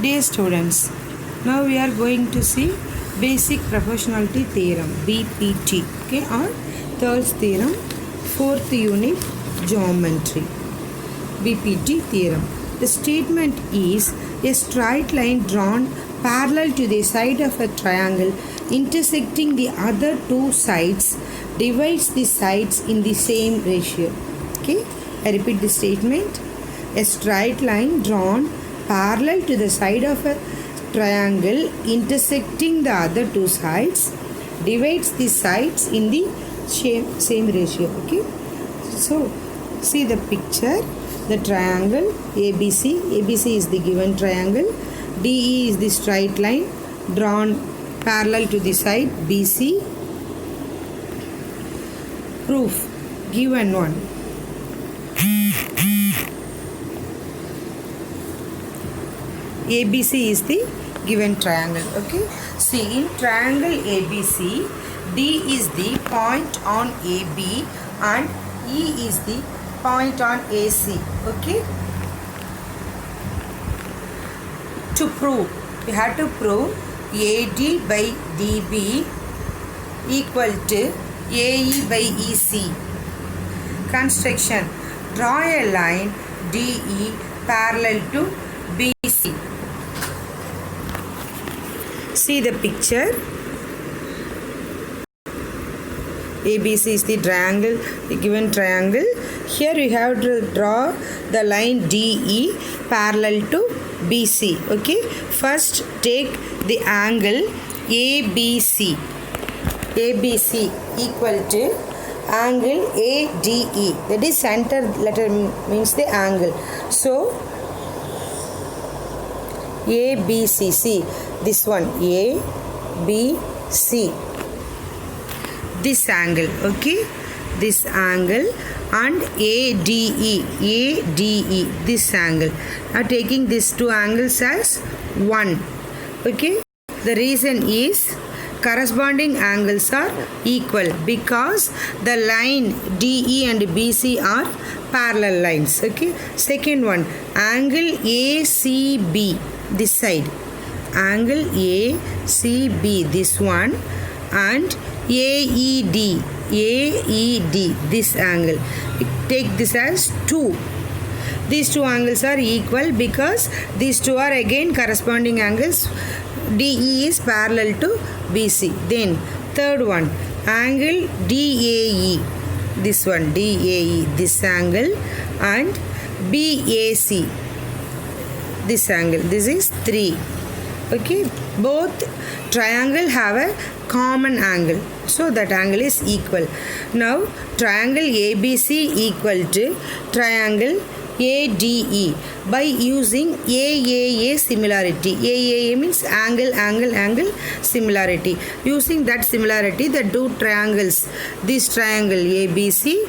Dear students, now we are going to see basic proportionality theorem BPT, okay, or Third theorem, 4th unit geometry. BPT theorem. The statement is a straight line drawn parallel to the side of a triangle intersecting the other two sides divides the sides in the same ratio. Okay, I repeat the statement. A straight line drawn parallel to the side of a triangle intersecting the other two sides divides the sides in the same ratio. Okay, so see the picture. The triangle ABC is the given triangle, DE is the straight line drawn parallel to the side BC. Proof given one. ABC is the given triangle. Okay, see, in triangle ABC, D is the point on AB and E is the point on AC. Okay, to prove, we have to prove AD by DB equal to AE by EC. Construction: draw a line DE parallel to BC. See the picture. ABC is the triangle, the given triangle. Here we have to draw the line DE parallel to BC. Okay, first take the angle ABC. ABC equal to angle ADE. That is center letter means the angle. So ABC. See this one, ABC. This angle, okay, this angle, and ADE, this angle. Now taking these two angles as one. Okay, the reason is corresponding angles are equal because the line DE and BC are parallel lines. Okay, second one, angle ACB, this side, angle ACB, this one, and AED, this angle. Take this as 2. These two angles are equal because these two are again corresponding angles. DE is parallel to BC. Then third one, angle DAE, this one, DAE, this angle, and BAC, this angle. This is 3. Okay, both triangle have a common angle, so that angle is equal. Now triangle ABC equal to triangle ADE by using AAA similarity. AAA means angle similarity. Using that similarity, the two triangles, this triangle ABC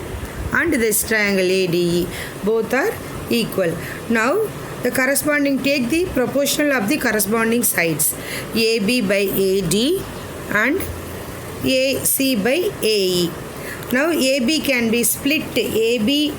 and this triangle ADE, both are equal. Now the corresponding, take the proportional of the corresponding sides, AB by AD and AC by AE. Now AB can be split, AB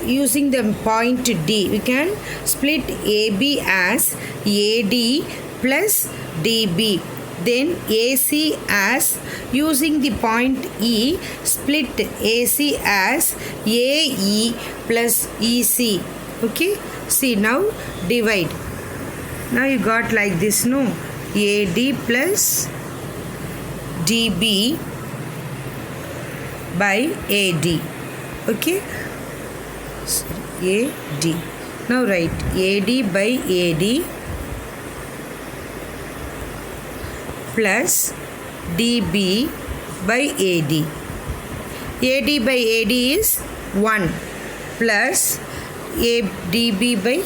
using the point D. We can split AB as AD plus DB. Then AC as, using the point E, split AC as AE plus EC. Okay, see, now divide. Now you got like this, no? AD plus DB by AD. Okay, sorry, AD. Now write AD by AD plus DB by AD. AD by AD is 1 plus DB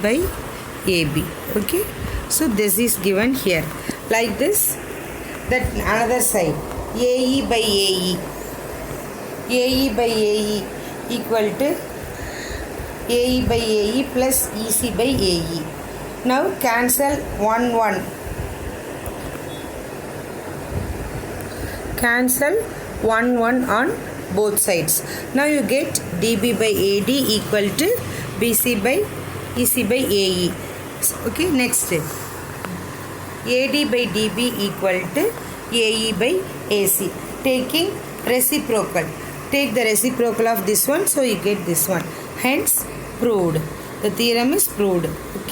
by AB. Okay, so this is given here like this. That another side, AE by AE by AE equal to AE by AE plus EC by AE. Now cancel 1 on both sides. Now you get dB by AD equal to BC by EC by AE. Okay, next. AD by DB equal to AE by AC. Taking reciprocal. Take the reciprocal of this one, so you get this one. Hence, proved. The theorem is proved. Okay.